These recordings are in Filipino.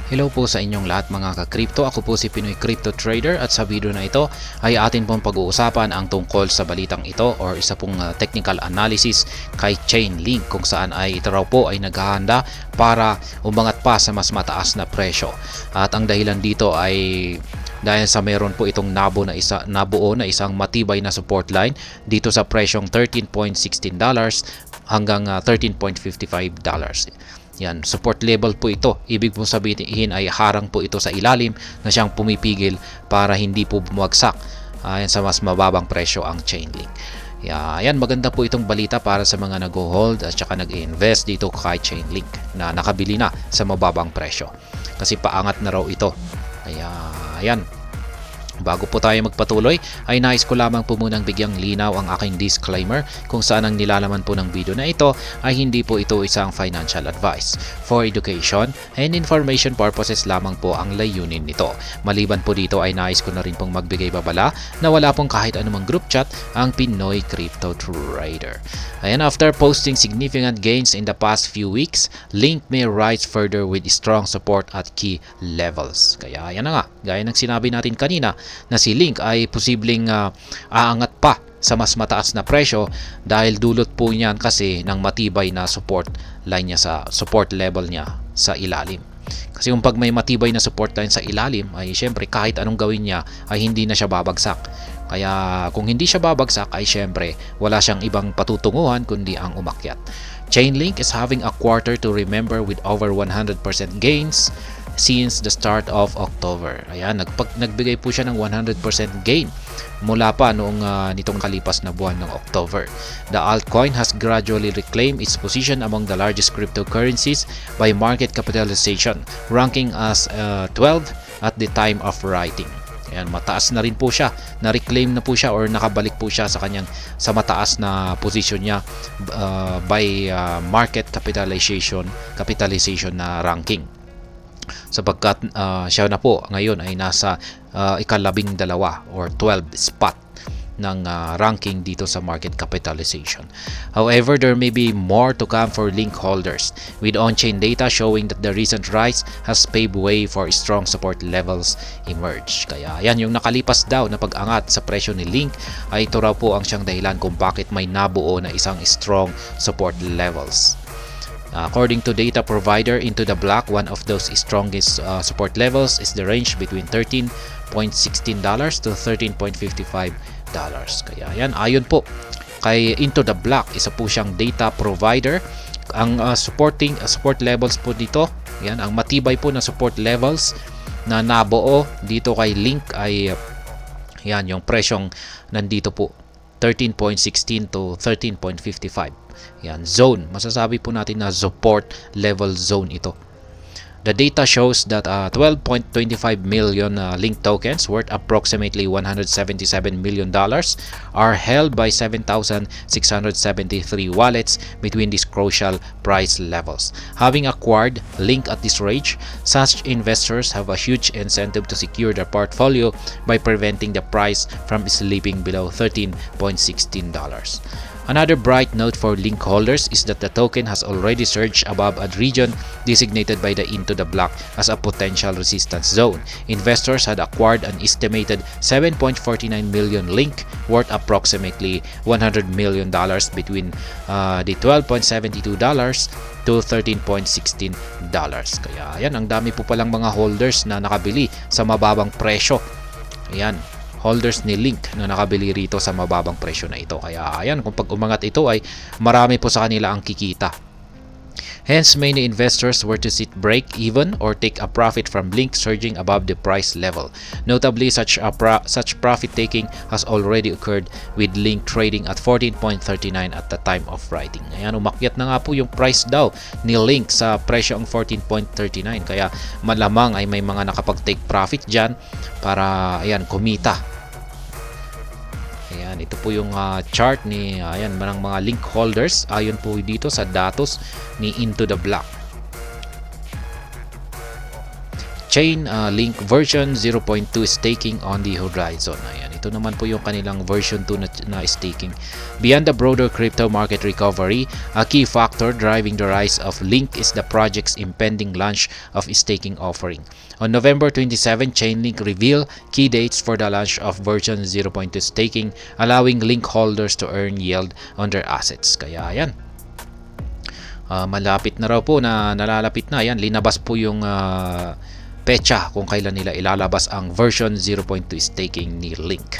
Hello po sa inyong lahat mga ka-crypto. Ako po si Pinoy Crypto Trader at sa video na ito ay atin pong pag-uusapan ang tungkol sa balitang ito or isa pong technical analysis kay Chainlink kung saan ay ito raw po ay naghahanda para umangat pa sa mas mataas na presyo. At ang dahilan dito ay dahil sa meron po itong nabuo na isang matibay na support line dito sa presyong $13.16 hanggang $13.55. Yan, support level po ito. Ibig po sabihin ay harang po ito sa ilalim na siyang pumipigil para hindi po bumagsak sa mas mababang presyo ang Chainlink. Yan, maganda po itong balita para sa mga nag-hold at saka nag-invest dito kay Chainlink na nakabili na sa mababang presyo. Kasi paangat na raw ito. Ayan. Bago po tayo magpatuloy, ay nais ko lamang po munang bigyang linaw ang aking disclaimer kung saan ang nilalaman po ng video na ito ay hindi po ito isang financial advice. For education and information purposes lamang po ang layunin nito. Maliban po dito ay nais ko na rin pong magbigay babala na wala pong kahit anumang group chat ang Pinoy Crypto Trader. Ayan, after posting significant gains in the past few weeks, Link may rise further with strong support at key levels. Kaya ayan na nga, gaya ng sinabi natin kanina, na si Link ay posibleng aangat pa sa mas mataas na presyo dahil dulot po niyan kasi ng matibay na support line niya sa support level niya sa ilalim. Kasi kung pag may matibay na support line sa ilalim ay syempre kahit anong gawin niya ay hindi na siya babagsak. Kaya kung hindi siya babagsak ay syempre wala siyang ibang patutunguhan kundi ang umakyat. Chainlink is having a quarter to remember with over 100% gains since the start of October. Ayan, nagbigay po siya ng 100% gain mula pa noong nitong kalipas na buwan ng October. The altcoin has gradually reclaimed its position among the largest cryptocurrencies by market capitalization, ranking as 12 at the time of writing. Ayan, mataas na rin po siya, na-reclaim na po siya or nakabalik po siya sa mataas na position niya by market capitalization na ranking. Sapagkat siya na po ngayon ay nasa ika-12 or 12 spot ng ranking dito sa market capitalization. However, there may be more to come for Link holders, with on-chain data showing that the recent rise has paved way for strong support levels emerge. Kaya yan, yung nakalipas daw na pag-angat sa presyo ni Link ay ito raw po ang siyang dahilan kung bakit may nabuo na isang strong support levels. According to data provider Into the Block, one of those strongest support levels is the range between $13.16 to $13.55. Kaya yan, ayon po kay Into the Block, isa po siyang data provider. Ang support levels po dito, yan, ang matibay po na support levels na nabuo dito kay Link ay yan, yung presyong nandito po 13.16 to 13.55. Yan, zone. Masasabi po natin na support level zone ito. The data shows that 12.25 million Link tokens worth approximately $177 million are held by 7,673 wallets between these crucial price levels. Having acquired Link at this range, such investors have a huge incentive to secure their portfolio by preventing the price from slipping below $13.16. Another bright note for Link holders is that the token has already surged above a region designated by the Into the Block as a potential resistance zone. Investors had acquired an estimated 7.49 million Link worth approximately $100 million between the $12.72 to $13.16. Kaya yan, ang dami po palang mga holders na nakabili sa mababang presyo. Ayan, holders ni Link na nakabili rito sa mababang presyo na ito. Kaya ayan, kung pag umangat ito ay marami po sa kanila ang kikita. Hence, many investors were to sit break even or take a profit from Link surging above the price level. Notably, such profit taking has already occurred with Link trading at 14.39 at the time of writing. Ayan, umakyat na nga po yung price daw ni Link sa presyo ang 14.39. Kaya malamang ay may mga nakapag-take profit dyan para ayan, kumita. Ayan, ito po yung chart ni ng mga Link holders ayon po dito sa datos ni Into the Block. Chainlink version 0.2 staking on the horizon. Ayan, ito naman po yung kanilang version 2 na staking. Beyond the broader crypto market recovery, a key factor driving the rise of Link is the project's impending launch of staking offering. On November 27, Chainlink revealed key dates for the launch of version 0.2 staking, allowing Link holders to earn yield on their assets. Kaya ayan, malapit na raw po, na nalalapit na. Yan, linabas po yung pecha kung kailan nila ilalabas ang version 0.2 staking ni Link.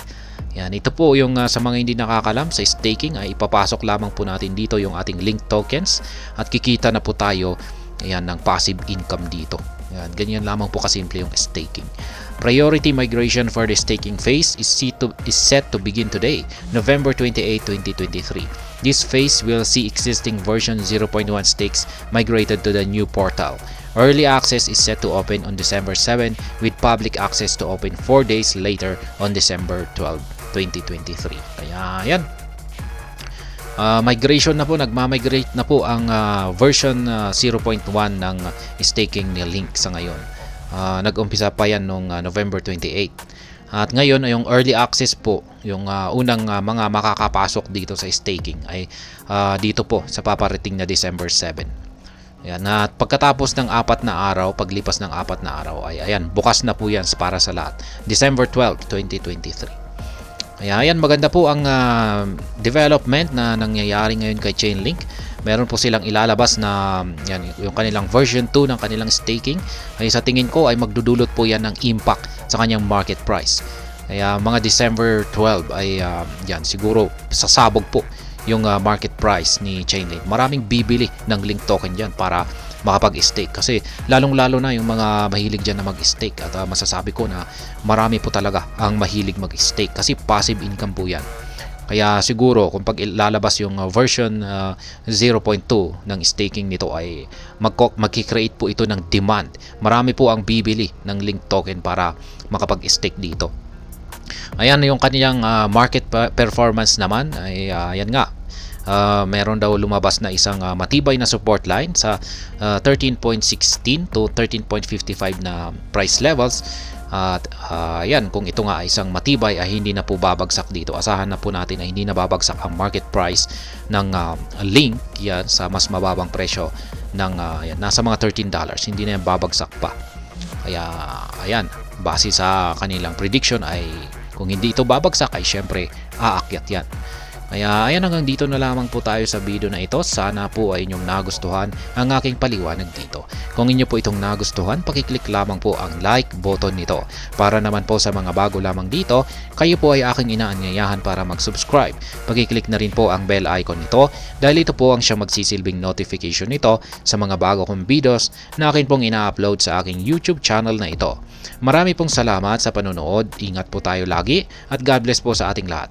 Yan, ito po yung sa mga hindi nakakalam sa staking, ay ipapasok lamang po natin dito yung ating Link tokens at kikita na po tayo ayan, ng passive income dito. Yan, ganyan lamang po kasimple yung staking. Priority migration for the staking phase is set to begin today, November 28, 2023. This phase will see existing version 0.1 stakes migrated to the new portal. Early access is set to open on December 7, with public access to open 4 days later on December 12, 2023. Kaya yan. Migration na po, nagma-migrate na po ang version 0.1 ng staking ni Link sa ngayon. Nag-umpisa pa yan noong November 28. At ngayon ay yung early access po, yung unang mga makakapasok dito sa staking ay dito po sa paparating na December 7. Ayan, at pagkatapos ng 4 na araw, paglipas ng 4 na araw ay ayan, bukas na po yan para sa lahat. December 12, 2023. Ayan, maganda po ang development na nangyayari ngayon kay Chainlink. Meron po silang ilalabas na yan, yung kanilang version 2 ng kanilang staking. Ay sa tingin ko ay magdudulot po yan ng impact sa kanyang market price. Kaya mga December 12 ay yan, siguro sasabog po yung market price ni Chainlink. Maraming bibili ng Link token dyan para makapag-stake. Kasi lalong-lalo na yung mga mahilig dyan na mag-stake. At masasabi ko na marami po talaga ang mahilig mag-stake. Kasi passive income po yan. Kaya siguro kung pag ilalabas yung version 0.2 ng staking nito ay magki-create po ito ng demand. Marami po ang bibili ng Link token para makapag-stake dito. Ayan yung kaniyang market performance naman ay ayan nga. Meron daw lumabas na isang matibay na support line sa 13.16 to 13.55 na price levels. At yan, kung ito nga ay isang matibay ay hindi na po babagsak dito. Asahan na po natin ay hindi na babagsak ang market price ng Link yan sa mas mababang presyo ng yan, nasa mga $13. Hindi na yan babagsak pa. Kaya ayan, base sa kanilang prediction ay kung hindi ito babagsak ay syempre aakyat yan. Kaya ayan, hanggang dito na lamang po tayo sa video na ito. Sana po ay inyong nagustuhan ang aking paliwanag dito. Kung inyo po itong nagustuhan, pakiclick lamang po ang like button nito. Para naman po sa mga bago lamang dito, kayo po ay aking inaanyayahan para mag-subscribe. Pakiclick na rin po ang bell icon nito dahil ito po ang siyang magsisilbing notification nito sa mga bago kong videos na akin pong ina-upload sa aking YouTube channel na ito. Marami pong salamat sa panonood. Ingat po tayo lagi at God bless po sa ating lahat.